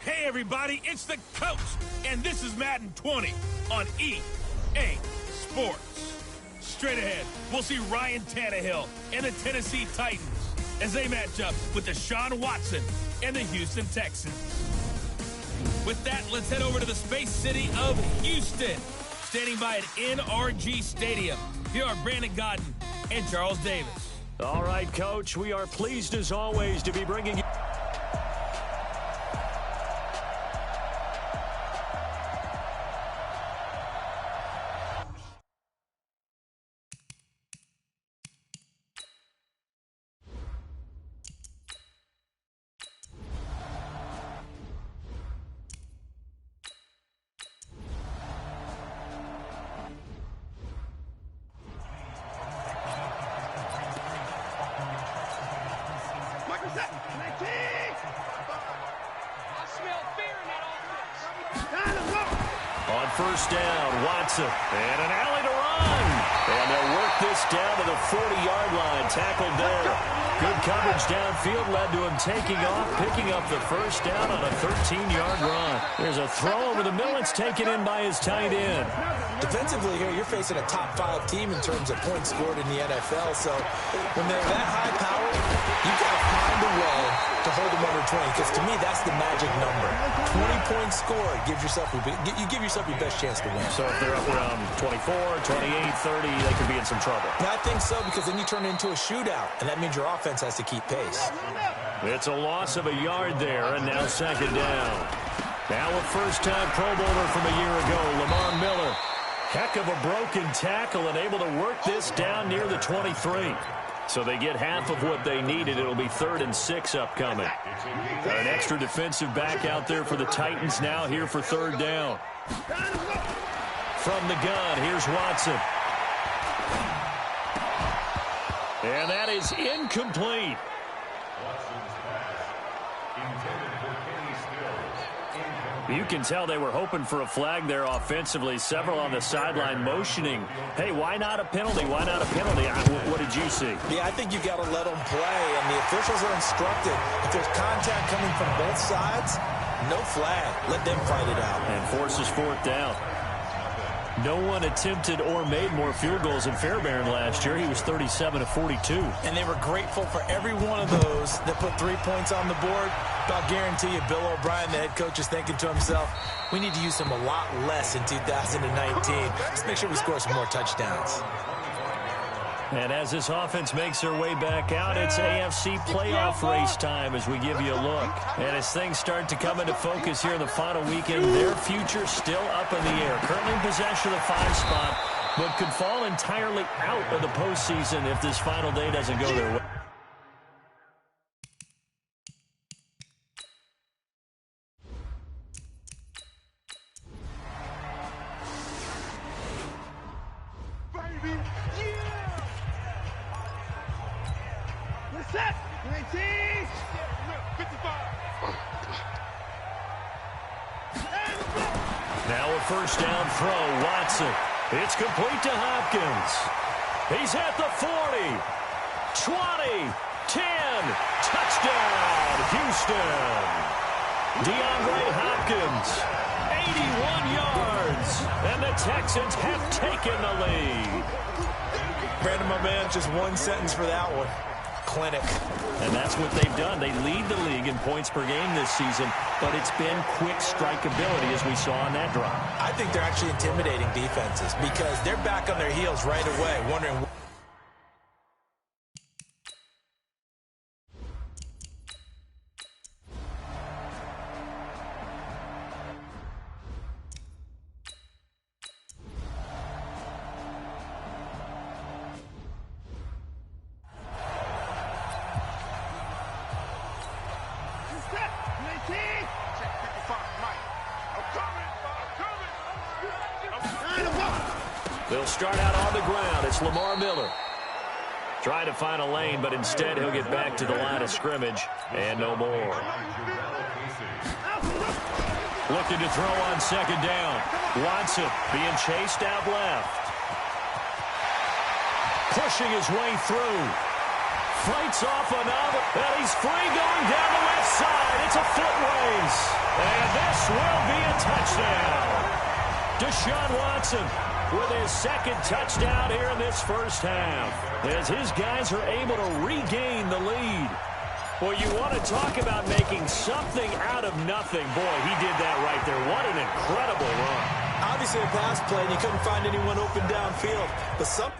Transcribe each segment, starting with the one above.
Hey, everybody, it's the coach, and this is Madden 20 on EA Sports. Straight ahead, we'll see Ryan Tannehill and the Tennessee Titans as they match up with Deshaun Watson and the Houston Texans. With that, let's head over to the Space City of Houston. Standing by at NRG Stadium, here are Brandon Godden and Charles Davis. All right, Coach, we are pleased as always to be bringing you... On first down, Watson, and an alley to run. And they'll work this down to the 40-yard line, tackled there. Good coverage downfield led to him taking off, picking up the first down on a 13-yard run. There's a throw over the middle. It's taken in by his tight end. Defensively here, you're facing a top-5 team in terms of points scored in the NFL. So when they're that high power, you've got to find a way to hold them under 20. Because to me, that's the magic number. 20 points scored. You give yourself your best chance to win. So if they're up around 24, 28, 30, they could be in some trouble. And I think so, because then you turn it into a shootout, and that means your offense has to keep pace. It's a loss of a yard there, and now second down. Now a first-time Pro Bowler from a year ago, Lamar Miller. Heck of a broken tackle and able to work this down near the 23. So they get half of what they needed. It'll be 3rd and 6 upcoming. An extra defensive back out there for the Titans now here for 3rd down. From the gun, here's Watson. And that is incomplete. You can tell they were hoping for a flag there offensively. Several on the sideline motioning. Hey, why not a penalty? Why not a penalty? What did you see? Yeah, I think you got to let them play, and the officials are instructed. If there's contact coming from both sides, no flag. Let them fight it out. And forces 4th down. No one attempted or made more field goals in Fairbairn last year. He was 37 of 42. And they were grateful for every one of those that put 3 points on the board. But I'll guarantee you, Bill O'Brien, the head coach, is thinking to himself, we need to use him a lot less in 2019. Let's make sure we score some more touchdowns. And as this offense makes their way back out, it's AFC playoff race time as we give you a look. And as things start to come into focus here in the final weekend, their future still up in the air. Currently in possession of the 5 spot, but could fall entirely out of the postseason if this final day doesn't go their way. Now a first down throw, Watson. It's complete to Hopkins. He's at the 40, 20, 10, touchdown, Houston. DeAndre Hopkins, 81 yards, and the Texans have taken the lead. Brandon, my man, just one sentence for that one. Clinic. And that's what they've done. They lead the league in points per game this season, but it's been quick strikeability as we saw on that drive. I think they're actually intimidating defenses because they're back on their heels right away, wondering... They'll start out on the ground. It's Lamar Miller. Trying to find a lane, but instead he'll get back to the line of scrimmage and no more. Looking to throw on second down. Watson being chased out left. Pushing his way through. Fights off another, and he's free going down the left side. It's a foot race. And Deshaun Watson with his second touchdown here in this first half, as his guys are able to regain the lead. Well, you want to talk about making something out of nothing. Boy, he did that right there. What an incredible run. Obviously a pass play, and you couldn't find anyone open downfield. But some...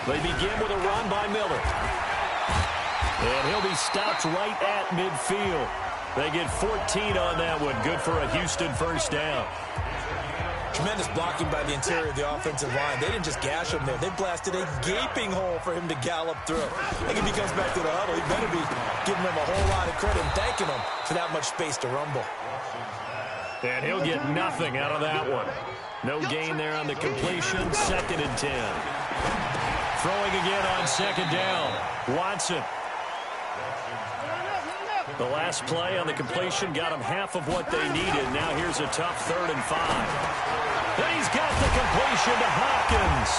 They begin with a run by Miller. And he'll be stopped right at midfield. They get 14 on that one. Good for a Houston first down. Tremendous blocking by the interior of the offensive line. They didn't just gash him there. They blasted a gaping hole for him to gallop through. I think if he comes back to the huddle, he better be giving them a whole lot of credit and thanking them for that much space to rumble. And he'll get nothing out of that one. No gain there on the completion. 2nd and 10. Throwing again on 2nd down. Watson. The last play on the completion got him half of what they needed. Now here's a tough 3rd and 5. And he's got the completion to Hopkins.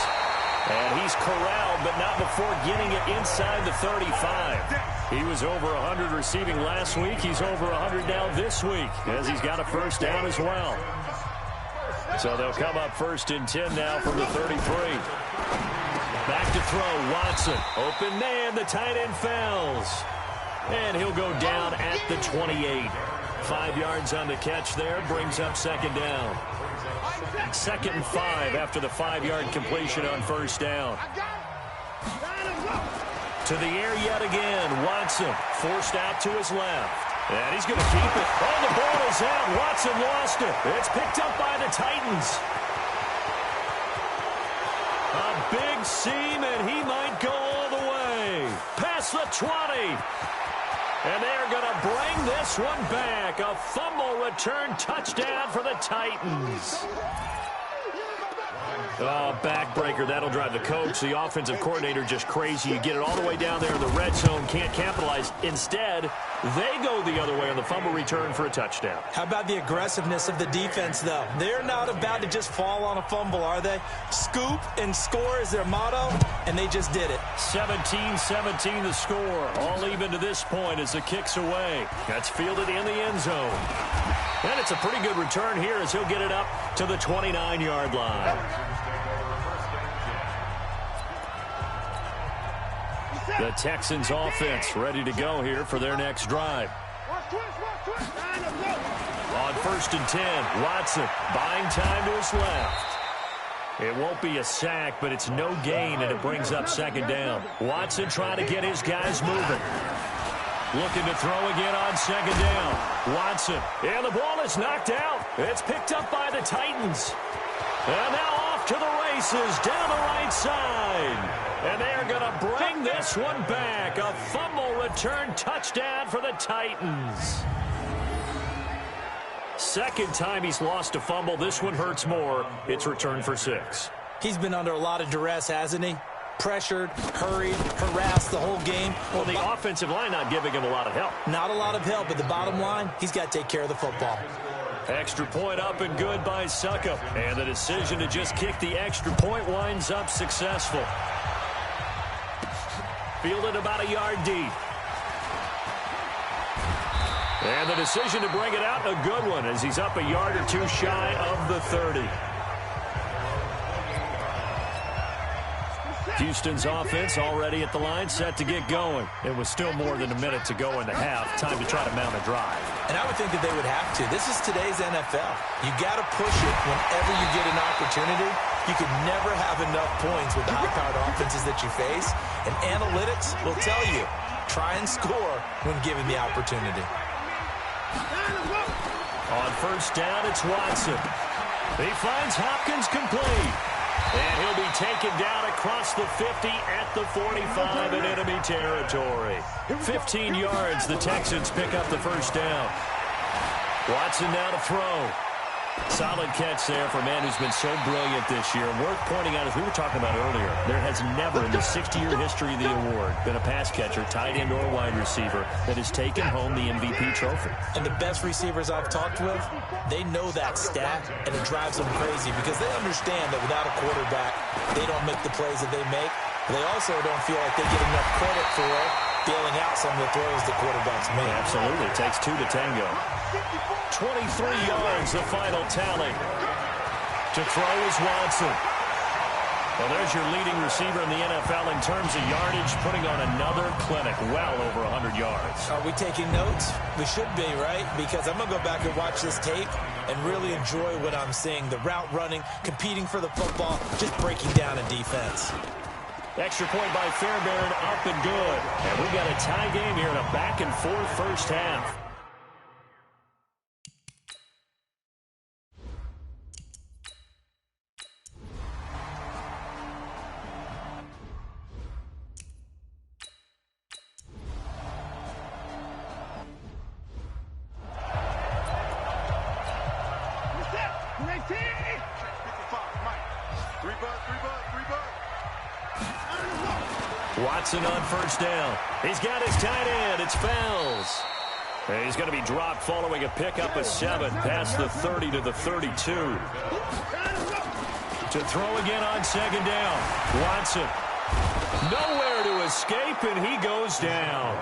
And he's corralled, but not before getting it inside the 35. He was over 100 receiving last week. He's over 100 now this week, as he's got a first down as well. So they'll come up 1st and 10 now from the 33. Back to throw, Watson. Open man, the tight end fails. And he'll go down at the 28. 5 yards on the catch there, brings up 2nd down. 2nd and 5 after the 5-yard completion on 1st down. To the air yet again, Watson forced out to his left. And he's going to keep it. Oh, the ball is out. Watson lost it. It's picked up by the Titans. A big seam, and he might go all the way. Past the 20. And they're going to bring this one back. A fumble return touchdown for the Titans. Oh, backbreaker. That'll drive the coach, the offensive coordinator, just crazy. You get it all the way down there in the red zone, can't capitalize. Instead, they go the other way on the fumble return for a touchdown. How about the aggressiveness of the defense, though? They're not about to just fall on a fumble, are they? Scoop and score is their motto, and they just did it. 17-17 the score. All even to this point as the kick's away. That's fielded in the end zone. And it's a pretty good return here as he'll get it up to the 29-yard line. The Texans offense ready to go here for their next drive. On 1st and 10, Watson buying time to his left. It won't be a sack, but it's no gain, and it brings up 2nd down. Watson trying to get his guys moving. Looking to throw again on 2nd down. Watson, and the ball is knocked out. It's picked up by the Titans. And now off to the races down the right side. And they're going to bring this one back. A fumble return touchdown for the Titans. 2nd time he's lost a fumble. This one hurts more. It's returned for 6. He's been under a lot of duress, hasn't he? Pressured, hurried, harassed the whole game. Well, the offensive line not giving him a lot of help. Not a lot of help, but the bottom line, he's got to take care of the football. Extra point up and good by Suckup. And the decision to just kick the extra point winds up successful. Fielded about a yard deep. And the decision to bring it out, a good one, as he's up a yard or two shy of the 30. Houston's offense already at the line, set to get going. It was still more than a minute to go in the half. Time to try to mount a drive. And I would think that they would have to. This is today's NFL. You got to push it whenever you get an opportunity. You could never have enough points with the high-powered offenses that you face. And analytics will tell you, try and score when given the opportunity. On 1st down, it's Watson. He finds Hopkins complete. And he'll be taken down across the 50 at the 45 in enemy territory. 15 yards, the Texans pick up the 1st down. Watson now to throw. Solid catch there for a man who's been so brilliant this year. Worth pointing out, as we were talking about earlier, there has never in the 60-year history of the award been a pass catcher, tight end, or wide receiver that has taken home the MVP trophy. And the best receivers I've talked with, they know that stat, and it drives them crazy because they understand that without a quarterback, they don't make the plays that they make. They also don't feel like they get enough credit for bailing out some of the throws the quarterbacks make. Absolutely. It takes two to tango. 23 yards, the final tally. To throw is Watson. Well, there's your leading receiver in the NFL in terms of yardage, putting on another clinic, well over 100 yards. Are we taking notes? We should be, right? Because I'm going to go back and watch this tape and really enjoy what I'm seeing. The route running, competing for the football, just breaking down in defense. Extra point by Fairbairn, up and good. And we got a tie game here in a back-and-forth first half. Watson on first down. He's got his tight end. It's Fells. And he's going to be dropped following a pickup of 7 past the 30 to the 32. To throw again on second down. Watson. Nowhere to escape, and he goes down.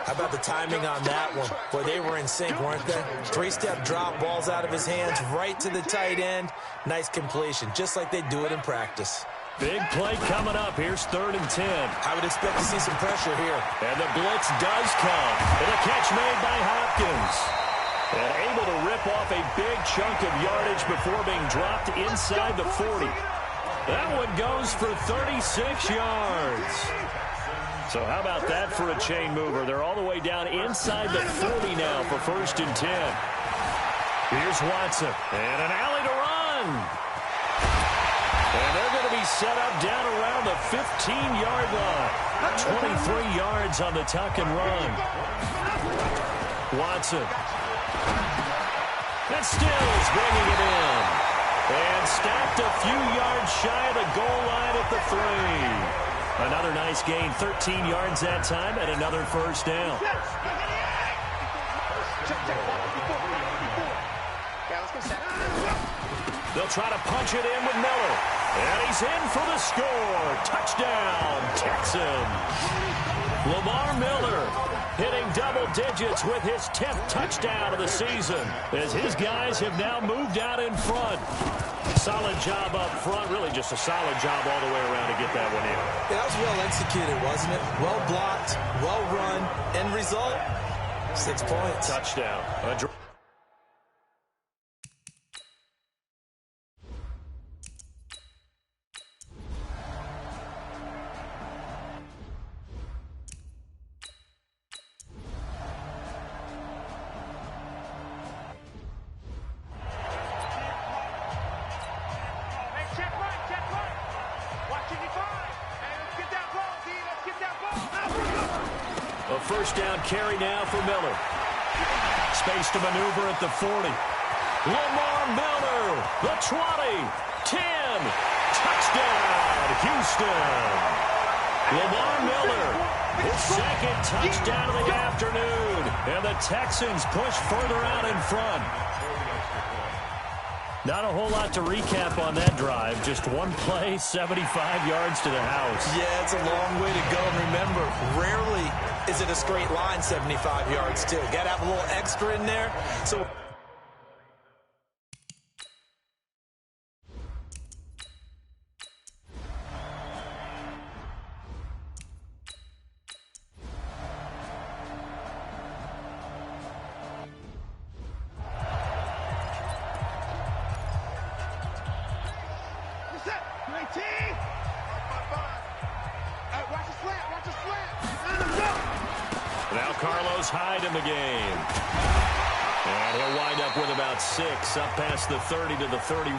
How about the timing on that one? Boy, they were in sync, weren't they? 3-step drop, balls out of his hands, right to the tight end. Nice completion, just like they do it in practice. Big play coming up. Here's 3rd and 10. I would expect to see some pressure here. And the blitz does come. And a catch made by Hopkins. And able to rip off a big chunk of yardage before being dropped inside the 40. That one goes for 36 yards. So how about that for a chain mover? They're all the way down inside the 40 now for 1st and 10. Here's Watson. And an alley to run. And they're going to be set up down around the 15-yard line. 23 yards on the tuck and run. Watson. And Stills bringing it in. And stacked a few yards shy of the goal line at the 3. Another nice gain, 13 yards that time, and another first down. They'll try to punch it in with Miller. And he's in for the score. Touchdown, Texans. Lamar Miller hitting double digits with his 10th touchdown of the season as his guys have now moved out in front. Solid job up front, really just a solid job all the way around to get that one in. Yeah, that was well executed, wasn't it? Well blocked, well run. End result, 6 points. Touchdown. A first down carry now for Miller. Space to maneuver at the 40. Lamar Miller, the 20, 10, touchdown, Houston. Lamar Miller, his 2nd touchdown of the afternoon. And the Texans push further out in front. Not a whole lot to recap on that drive. Just one play, 75 yards to the house. Yeah, it's a long way to go. And remember, rarely is it a straight line 75 yards, too. Got to have a little extra in there. So now Carlos Hyde in the game. And he'll wind up with about 6 up past the 30 to the 31.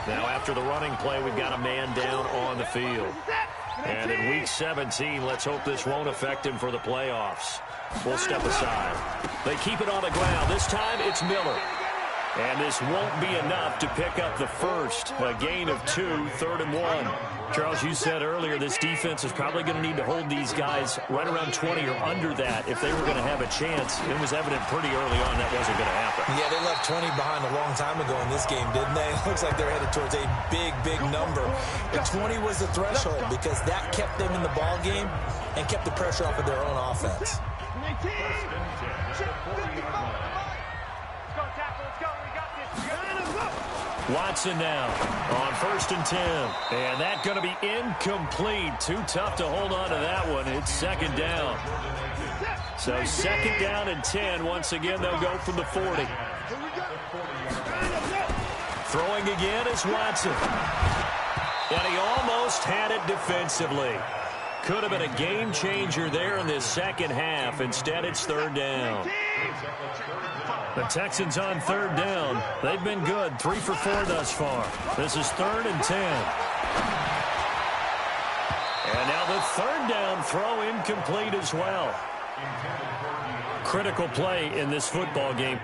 Now after the running play, we've got a man down on the field. And in week 17, let's hope this won't affect him for the playoffs. We'll step aside. They keep it on the ground. This time it's Miller. And this won't be enough to pick up the first. A gain of 2, 3rd and 1. Charles, you said earlier this defense is probably going to need to hold these guys right around 20 or under that if they were going to have a chance. It was evident pretty early on that wasn't going to happen. Yeah, they left 20 behind a long time ago in this game, didn't they? It looks like they're headed towards a big, big number. But 20 was the threshold because that kept them in the ball game and kept the pressure off of their own offense. Watson now on 1st and 10. And that's going to be incomplete. Too tough to hold on to that one. It's 2nd down. So 2nd down and 10. Once again, they'll go from the 40. Throwing again is Watson. And he almost had it defensively. Could have been a game changer there in this second half. Instead, it's 3rd down. The Texans on 3rd down. They've been good. 3 for 4 thus far. This is 3rd and 10. And now the 3rd down throw incomplete as well. Critical play in this football game.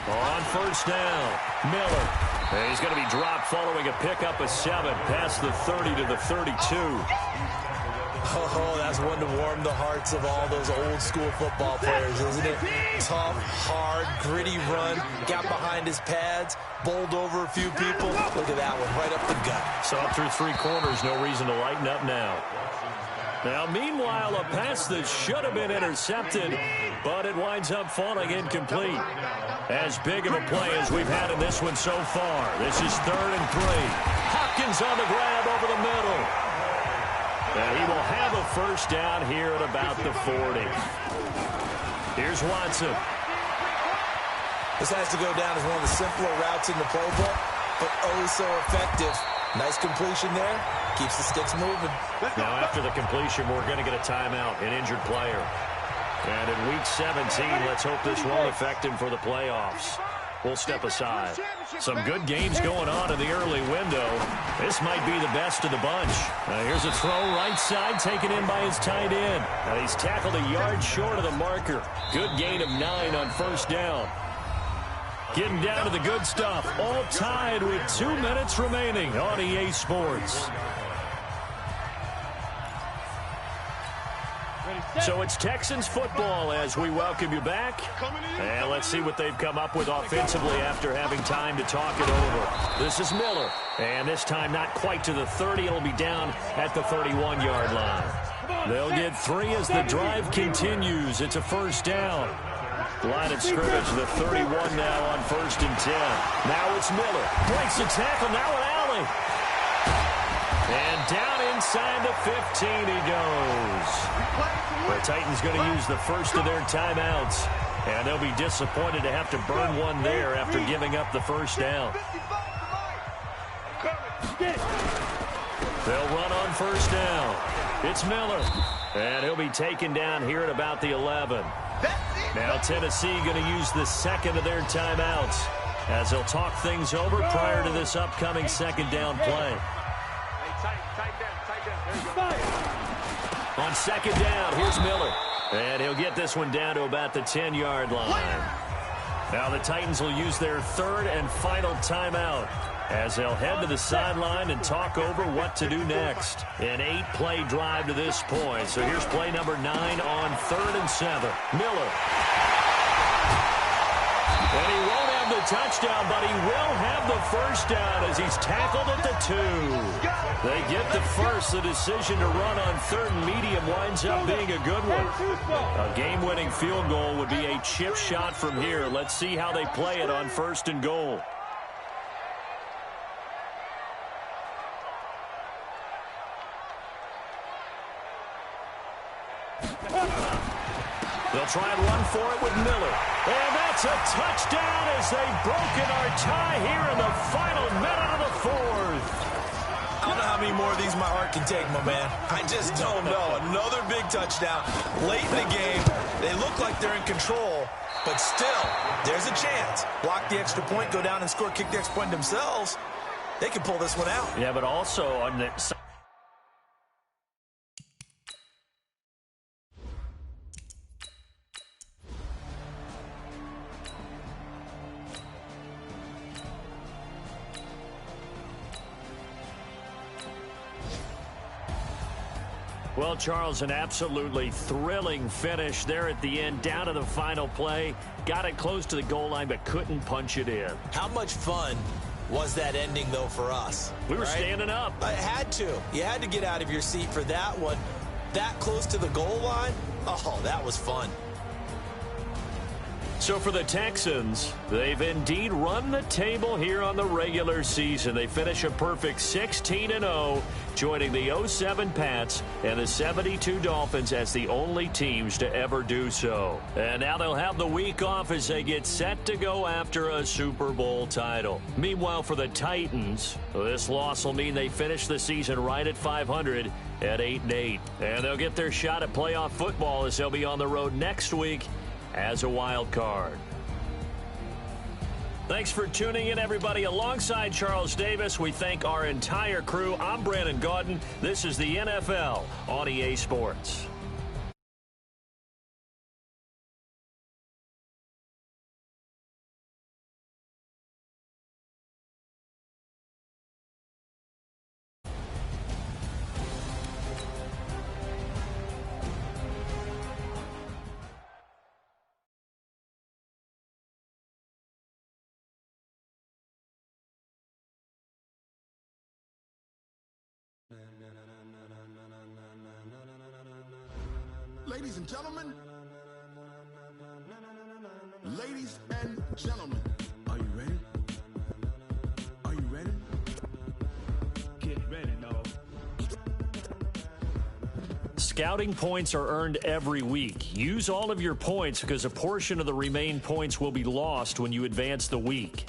On 1st down, Miller. And he's going to be dropped following a pickup of 7 past the 30 to the 32. Oh, that's one to warm the hearts of all those old school football players, isn't it? Tough, hard, gritty run. Got behind his pads, bowled over a few people. Look at that one, right up the gut. So up through 3 quarters, no reason to lighten up now. Now, meanwhile, a pass that should have been intercepted, but it winds up falling incomplete. As big of a play as we've had in this one so far. This is 3rd and 3. Hopkins on the grab over the middle. And he will have a 1st down here at about the 40. Here's Watson. This has to go down as one of the simpler routes in the playbook, but oh so effective. Nice completion there. Keeps the sticks moving. Now after the completion, we're going to get a timeout, an injured player. And in Week 17, let's hope this won't affect him for the playoffs. We'll step aside. Some good games going on in the early window. This might be the best of the bunch. Here's a throw right side taken in by his tight end. And he's tackled a yard short of the marker. Good gain of 9 on 1st down. Getting down to the good stuff. All tied with 2 minutes remaining on EA Sports. So it's Texans football as we welcome you back. And let's see what they've come up with offensively after having time to talk it over. This is Miller. And this time not quite to the 30. It'll be down at the 31-yard line. They'll get 3 as the drive continues. It's a 1st down. Line of scrimmage, the 31 now on 1st and 10. Now it's Miller. Breaks the tackle. Now an alley. And down inside the 15 he goes. The Titans going to use the first of their timeouts. And they'll be disappointed to have to burn one there after giving up the 1st down. They'll run on 1st down. It's Miller. And he'll be taken down here at about the 11. Now Tennessee going to use the 2nd of their timeouts as they'll talk things over prior to this upcoming 2nd down play. On 2nd down, here's Miller. And he'll get this one down to about the 10-yard line. Now the Titans will use their 3rd and final timeout as they'll head to the sideline and talk over what to do next. An 8-play drive to this point. So here's play number 9 on 3rd and 7. Miller. And he won't have the touchdown, but he will have the 1st down as he's tackled at the 2. They get the first. The decision to run on 3rd and medium winds up being a good one. A game-winning field goal would be a chip shot from here. Let's see how they play it on 1st and goal. They'll try and run for it with Miller. And that's a touchdown as they've broken our tie here in the final minute of the fourth. I don't know how many more of these my heart can take, my man. I just don't know. Another big touchdown late in the game. They look like they're in control, but still, there's a chance. Block the extra point, go down and score, kick the extra point themselves. They can pull this one out. Yeah, but also on the... Well, Charles, an absolutely thrilling finish there at the end, down to the final play. Got it close to the goal line, but couldn't punch it in. How much fun was that ending, though, for us? We were standing up. I had to. You had to get out of your seat for that one. That close to the goal line? Oh, that was fun. So for the Texans, they've indeed run the table here on the regular season. They finish a perfect 16-0, joining the 07 Pats and the 72 Dolphins as the only teams to ever do so. And now they'll have the week off as they get set to go after a Super Bowl title. Meanwhile, for the Titans, this loss will mean they finish the season right at 500 at 8-8. And they'll get their shot at playoff football as they'll be on the road next week as a wild card. Thanks for tuning in, everybody. Alongside Charles Davis, we thank our entire crew. I'm Brandon Gaudin. This is the NFL on EA Sports. Ladies and gentlemen, are you ready? Are you ready? Get ready, dog. Scouting points are earned every week. Use all of your points because a portion of the remaining points will be lost when you advance the week.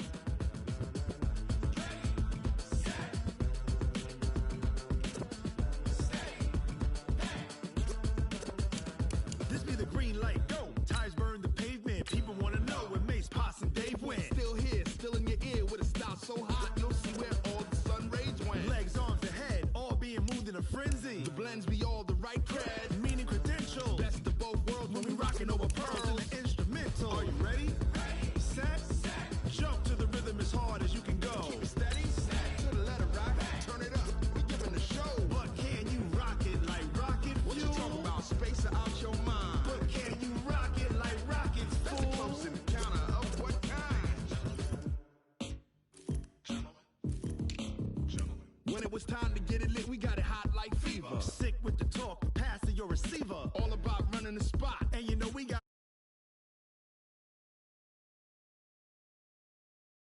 When it was time to get it lit, we got it hot like fever. Sick with the talk, pass to your receiver. All about running the spot, and you